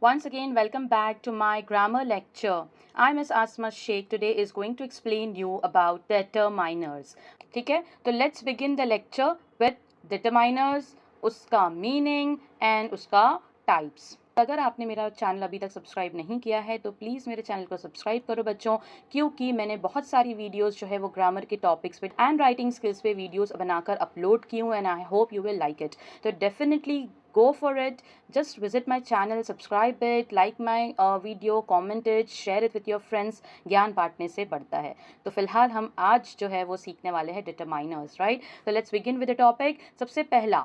Once again, welcome back to my grammar lecture. I, Miss Asma Sheikh, today is going to explain you about determiners. ठीक है, तो let's begin the lecture with determiners, उसका meaning and उसका types. अगर आपने मेरा channel अभी तक सब्सक्राइब नहीं किया है तो प्लीज़ मेरे चैनल को सब्सक्राइब करो बच्चों, क्योंकि मैंने बहुत सारी वीडियोस जो है वो ग्रामर के टॉपिक्स पे एंड राइटिंग स्किल्स पे वीडियोस बनाकर अपलोड की हूँ and I hope you will like it. तो definitely go for it. Just visit my channel, subscribe it, like my video, comment it, share it with your friends. ज्ञान बांटने से बढ़ता है. तो फिलहाल हम आज जो है वो सीखने वाले हैं determiners, right? So let's begin with the topic. सबसे पहला,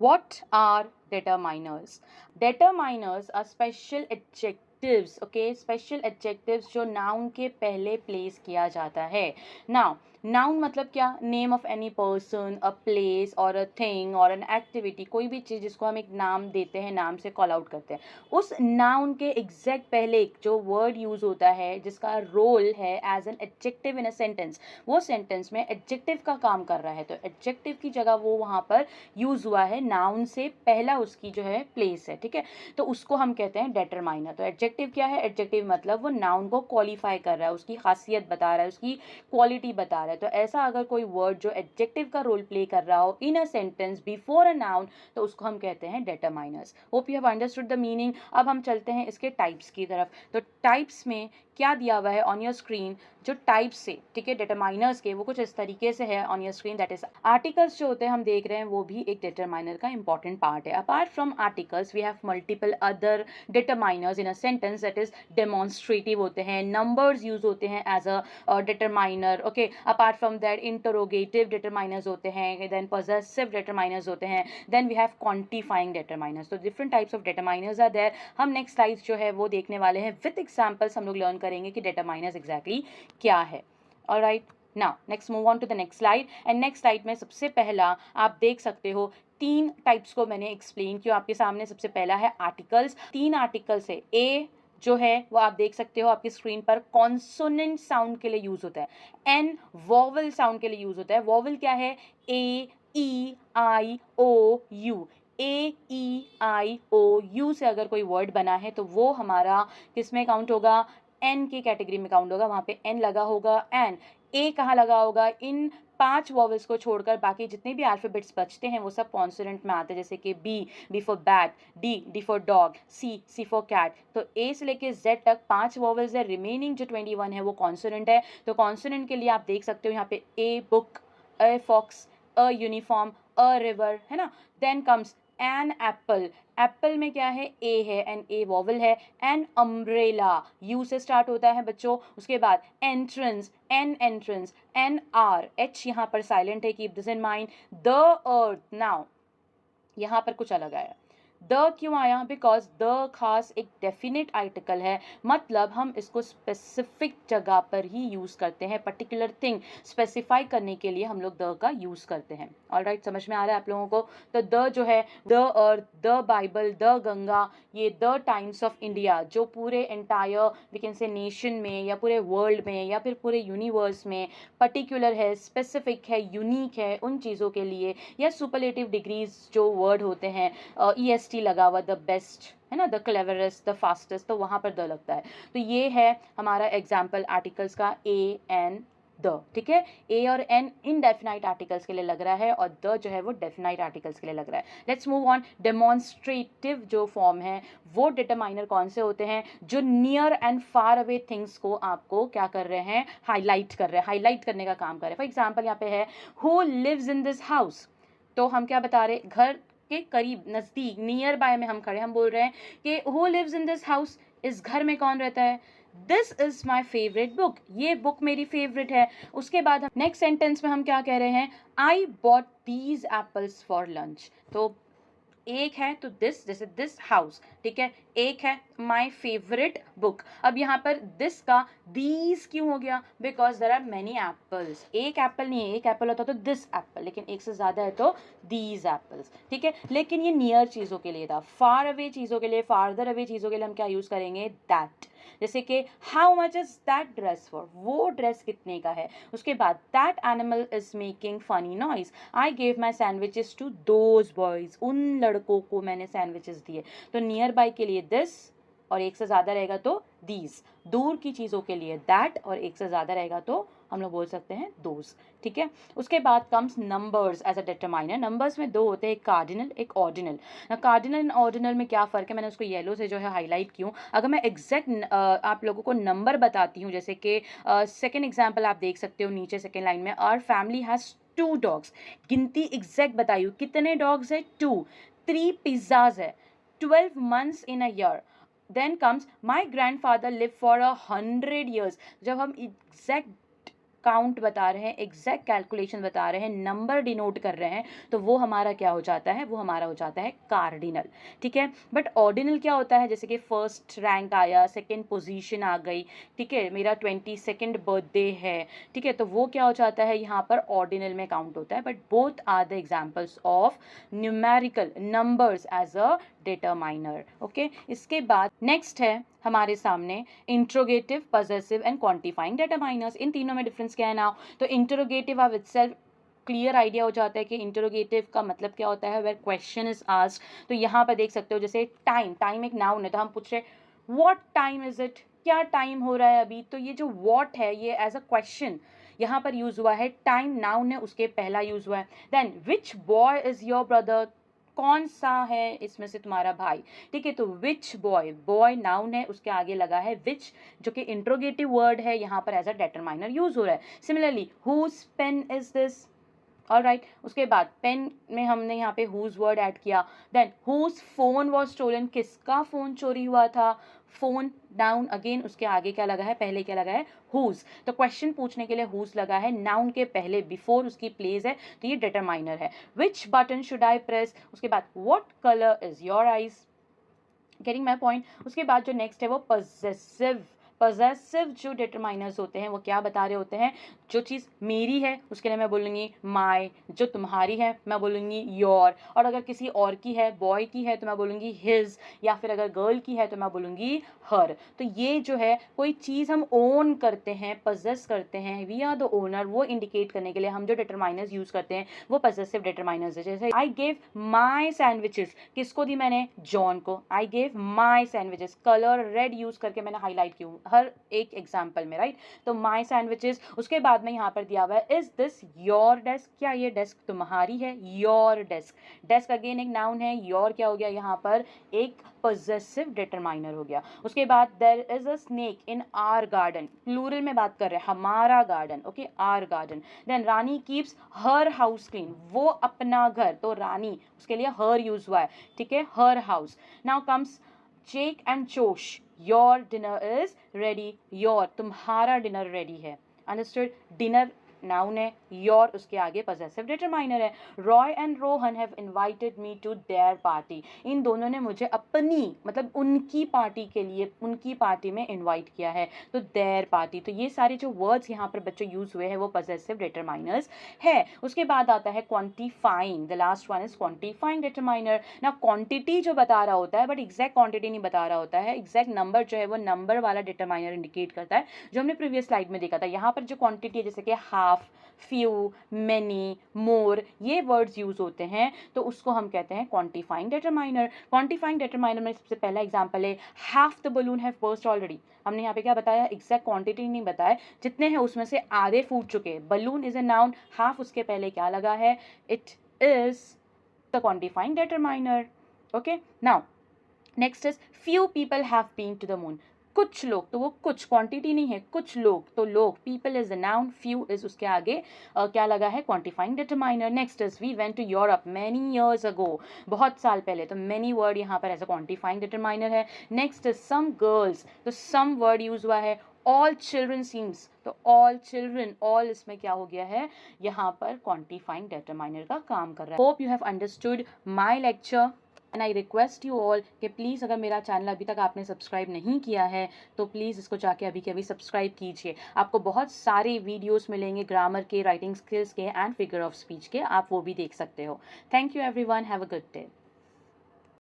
what are determiners? Determiners are special adjectives, okay? Special adjectives जो noun के पहले place किया जाता है. Now नाउन मतलब क्या? Name of any person, a place और अ थिंग और एन एक्टिविटी, कोई भी चीज़ जिसको हम एक नाम देते हैं, नाम से कॉल आउट करते हैं, उस नाउन के एग्जैक्ट पहले जो वर्ड यूज़ होता है जिसका रोल है as an adjective in a sentence, वो सेंटेंस में एडजेक्टिव का काम कर रहा है. तो एडजेक्टिव की जगह वो वहाँ पर यूज़ हुआ है, नाउन से पहला उसकी जो है प्लेस है. ठीक है, तो उसको हम कहते हैं डेटरमाइनर. तो एडजेक्टिव क्या है? एडजेक्टिव मतलब वो नाउन को क्वालिफाई कर रहा है, उसकी खासियत बता रहा है, उसकी क्वालिटी बता रहा है. तो ऐसा अगर कोई वर्ड जो एडजेक्टिव का रोल प्ले कर रहा हो in a sentence before a noun, तो उसको हम कहते हैं determiners. Hope you have understood the meaning. अब हम चलते हैं इसके टाइप्स की तरफ. तो टाइप्स में क्या दिया हुआ है ऑन योर स्क्रीन, जो टाइप्स से, ठीक है, डेटरमाइनर्स के, वो कुछ इस तरीके से है on your screen. That is articles जो होते हैं हम देख रहे हैं, वो भी एक डेटरमाइनर का इंपॉर्टेंट पार्ट है. Apart from articles we have multiple other determiners in a sentence. That is demonstrative होते हैं, नंबर्स यूज होते हैं as a determiner. Okay, apart from that interrogative determiners होते हैं, देन पॉजेसिव डेटरमाइनर्स होते हैं, then we have quantifying determiners. तो different types of determiners are there. हम नेक्स्ट स्लाइड्स जो है वो देखने वाले हैं, विद एग्जांपल्स हम लोग लर्न करेंगे कि डेटरमाइनर्स एग्जैक्टली क्या है. Alright, now next move on to the next slide. And next slide में सबसे पहला आप देख सकते हो, तीन टाइप्स को मैंने एक्सप्लेन किया आपके सामने. सबसे पहला है आर्टिकल्स. तीन आर्टिकल्स है. ए जो है वो आप देख सकते हो आपकी स्क्रीन पर, कॉन्सोनेंट साउंड के लिए यूज होता है. एन वोवल साउंड के लिए यूज होता है. वोवल क्या है? ए ई आई ओ you. A E I O you से अगर कोई वर्ड बना है तो वो हमारा किस में काउंट होगा? एन की कैटेगरी में काउंट होगा. वहाँ पे एन लगा होगा. एन ए कहाँ लगा होगा? इन 5 वॉवल्स को छोड़कर बाकी जितने भी अल्फाबेट्स बचते हैं वो सब कॉन्सोनेंट में आते हैं, जैसे कि B for bat, D for dog, C for cat. तो ए से लेके जेड तक 5 वॉवल्स है. रिमेनिंग जो 21 है वो कॉन्सोनेंट है. तो कॉन्सोनेंट के लिए आप देख सकते हो यहाँ पे a book, a fox, a uniform, a river, है ना. Then comes an apple. Apple में क्या है? ए है, एन ए वॉवल है. एन अम्ब्रेला, यू से स्टार्ट होता है बच्चों. उसके बाद entrance, an entrance, an hour, H यहाँ पर साइलेंट है, keep this in mind. The earth. Now यहाँ पर कुछ अलग आया. द क्यों आया? बिकॉज द खास एक डेफिनेट आर्टिकल है, मतलब हम इसको स्पेसिफिक जगह पर ही यूज़ करते हैं. पर्टिकुलर थिंग स्पेसिफाई करने के लिए हम लोग द का यूज़ करते हैं. ऑलराइट, समझ में आ रहा है आप लोगों को? तो द जो है, the earth, the Bible, the Ganga, ये द टाइम्स ऑफ इंडिया, जो पूरे entire we can say nation में या पूरे वर्ल्ड में या फिर पूरे यूनिवर्स में पर्टिकुलर है, स्पेसिफिक है, यूनिक है उन चीज़ों के लिए. या सुपरलेटिव डिग्रीज जो वर्ड होते हैं, EST लगा हुआ, द बेस्ट, है ना, द क्लेवरेस्ट, द फास्टेस्ट, तो वहाँ पर द लगता है. तो ये है हमारा एग्जाम्पल आर्टिकल्स का, ए एन द. ठीक है, ए और एन इनडेफिनाइट आर्टिकल्स के लिए लग रहा है और द जो है वो डेफिनाइट आर्टिकल्स के लिए लग रहा है. Let's move on. डेमोन्स्ट्रेटिव जो फॉर्म है वो डिटरमाइनर कौन से होते हैं? जो near and far away things को आपको क्या कर रहे हैं? हाईलाइट कर रहे हैं, हाईलाइट करने का काम कर रहे हैं. फॉर एग्जाम्पल यहाँ पे है who lives in this house. तो हम क्या बता रहे? घर के करीब, नज़दीक, नियर बाय में हम खड़े, हम बोल रहे हैं कि who lives in this house, इस घर में कौन रहता है? This is my favourite book, ये बुक मेरी फेवरेट है. उसके बाद हम नेक्स्ट सेंटेंस में हम क्या कह रहे हैं? I bought these apples for lunch. तो एक है तो दिस, जैसे दिस हाउस, ठीक है. एक है माई फेवरेट बुक. अब यहाँ पर दिस का दीज क्यों हो गया? Because there are many apples. एक एप्पल नहीं है, एक एप्पल होता तो दिस एप्पल, लेकिन एक से ज़्यादा है तो दीज एप्पल्स. ठीक है, लेकिन ये नियर चीज़ों के लिए था. फार अवे चीज़ों के लिए, फार्दर अवे चीज़ों के लिए हम क्या यूज़ करेंगे? दैट. जैसे कि how much is that dress for, वो ड्रेस कितने का है। उसके बाद that animal is making funny noise, I gave my sandwiches to those boys, उन लड़कों को मैंने सैंडविचेस दिए। तो नियर बाय के लिए दिस, और एक से ज़्यादा रहेगा तो दीज, दूर की चीज़ों के लिए दैट, और एक से ज़्यादा रहेगा तो हम लोग बोल सकते हैं दोज। ठीक है, उसके बाद comes numbers as a determiner. Numbers में दो होते हैं, एक कार्डिनल एक ऑर्डिनल। कार्डिनल एंड ऑर्डिनल में क्या फ़र्क है, मैंने उसको येलो से जो है हाईलाइट क्यों। अगर मैं एग्जैक्ट आप लोगों को नंबर बताती हूँ, जैसे कि सेकेंड एग्जाम्पल आप देख सकते हो नीचे सेकेंड लाइन में, आवर फैमिली हैज़ 2 डॉग्स, गिनती एग्जैक्ट बताइए कितने डॉग्स है, 2, 3 पिज्ज़ाज है, 12 months in a year। Then comes my grandfather live for 100 years। जब हम एग्जैक्ट काउंट बता रहे हैं, एग्जैक्ट कैलकुलेशन बता रहे हैं, नंबर डिनोट कर रहे हैं, तो वो हमारा क्या हो जाता है, वो हमारा हो जाता है कार्डिनल। ठीक है, बट ऑर्डिनल क्या होता है, जैसे कि फर्स्ट रैंक आया, सेकेंड पोजीशन आ गई, ठीक है, मेरा 22nd बर्थडे है, ठीक है, तो वो क्या हो जाता है, यहाँ पर ऑर्डिनल में काउंट होता है। But both are the examples of numerical numbers as a determiner. Okay, इसके बाद नेक्स्ट है हमारे सामने interrogative, possessive and quantifying determiners. इन तीनों में डिफरेंस क्या है ना। तो interrogative of itself clear idea हो जाता है कि इंट्रोगेटिव का मतलब क्या होता है, वेयर क्वेश्चन इज आस्क्ड। तो यहाँ पर देख सकते हो जैसे टाइम, टाइम एक नाउन है, तो हम पूछ रहे व्हाट टाइम इज इट, क्या टाइम हो रहा है अभी। तो ये जो व्हाट है ये एज अ क्वेश्चन यहाँ पर यूज हुआ है, टाइम नाउन है उसके पहला यूज हुआ है। Then which boy is your brother, कौन सा है इसमें से तुम्हारा भाई। ठीक है, तो विच बॉय, बॉय नाउन है उसके आगे लगा है विच, जो कि इंट्रोगेटिव वर्ड है, यहाँ पर एज अ डिटरमाइनर यूज हो रहा है। Similarly whose pen is this, alright. उसके बाद पेन में हमने यहाँ पे हुज वर्ड ऐड किया। Then whose phone was stolen, किसका फोन चोरी हुआ था, फोन नाउन अगेन उसके आगे क्या लगा है, पहले क्या लगा है, हुज। तो क्वेश्चन पूछने के लिए हुज लगा है, नाउन के पहले बिफोर उसकी प्लेस है, तो ये डिटरमाइनर है। विच बटन शुड आई प्रेस, उसके बाद what colour is your eyes, getting my point. उसके बाद जो नेक्स्ट है वो पजेसिव। पजेसिव जो डिटरमाइनर्स होते हैं वो क्या बता रहे होते हैं, जो चीज़ मेरी है उसके लिए मैं बोलूँगी माई, जो तुम्हारी है मैं बोलूँगी योर, और अगर किसी और की है, बॉय की है तो मैं बोलूँगी हिज, या फिर अगर गर्ल की है तो मैं बोलूँगी हर। तो ये जो है कोई चीज़ हम ओन करते हैं, पजेस करते हैं, वी आर द ओनर, वो इंडिकेट करने के लिए हम जो डिटरमाइनर्स यूज़ करते हैं वो पजेसिव डिटरमाइनर्स है। जैसे आई गेव माई सैंडविचेस, किसको दी मैंने, जॉन को। आई gave my sandwiches, colour red use करके मैंने हाईलाइट की हर एक एग्जाम्पल में, राइट। तो माई सैंडविचेस, उसके बाद में यहाँ पर दिया हुआ है इज दिस योर डेस्क, क्या ये डेस्क तुम्हारी है, योर डेस्क। डेस्क अगेन एक नाउन है, योर क्या हो गया यहाँ पर, एक पजेसिव डिटरमाइनर हो गया। उसके बाद there is a snake in our garden, plural में बात कर रहे हैं, हमारा garden, okay, our garden. Then Rani keeps her house clean, वो अपना घर, तो रानी उसके लिए हर यूज हुआ है, ठीक है, her house. Now comes Jake and Josh, your dinner is ready, your तुम्हारा डिनर रेडी है, अंडरस्टूड। डिनर नाउन है, योर उसके आगे पजेसिव डिटरमाइनर है। Roy and Rohan have invited me to their party, इन दोनों ने मुझे अपनी मतलब उनकी पार्टी के लिए, उनकी पार्टी में इनवाइट किया है, तो देयर पार्टी। तो ये सारे जो वर्ड्स यहाँ पर बच्चों यूज हुए हैं वो पजेसिव डिटरमाइनर्स है। उसके बाद आता है quantifying, the last one is quantifying determiner. ना क्वांटिटी जो बता रहा होता है बट एग्जैक्ट क्वांटिटी नहीं बता रहा होता है, एग्जैक्ट नंबर जो है वो नंबर वाला डिटरमाइनर इंडिकेट करता है, जो हमने प्रीवियस स्लाइड में देखा था। यहाँ पर जो क्वांटिटी है जैसे कि हाफ, फ्यू, मेनी, मोर, ये वर्ड्स यूज होते हैं, तो उसको हम कहते हैं क्वांटिफाइंग डिटरमाइनर। क्वांटिफाइंग डिटरमाइनर में सबसे पहला एग्जांपल है half the balloon have burst already. हमने यहाँ पे क्या बताया, एग्जैक्ट क्वांटिटी नहीं बताया, जितने हैं उसमें से आधे फूट चुके। Balloon is a noun, half उसके पहले क्या लगा है, it is the quantifying determiner. Okay, now next is few people have been to the moon, कुछ लोग, तो वो कुछ क्वांटिटी नहीं है, कुछ लोग, तो लोग, people is the noun, few is उसके आगे क्या लगा है, quantifying determiner. Next is we went to Europe many years ago, बहुत साल पहले, तो मैनी वर्ड यहाँ पर एज अ क्वांटिफाइंग डिटरमाइनर है। नेक्स्ट इज सम गर्ल्स, तो सम वर्ड यूज हुआ है। ऑल चिल्ड्रन सीम्स, तो ऑल चिल्ड्रन, ऑल इसमें क्या हो गया है, यहाँ पर क्वांटिफाइंग डिटरमाइनर का काम कर रहा है। Hope you have understood my lecture and I request you all कि प्लीज़ अगर मेरा चैनल अभी तक आपने सब्सक्राइब नहीं किया है तो प्लीज़ इसको जाके अभी के अभी सब्सक्राइब कीजिए। आपको बहुत सारे वीडियोस मिलेंगे ग्रामर के, राइटिंग स्किल्स के एंड फिगर ऑफ स्पीच के, आप वो भी देख सकते हो। Thank you everyone, have a good day.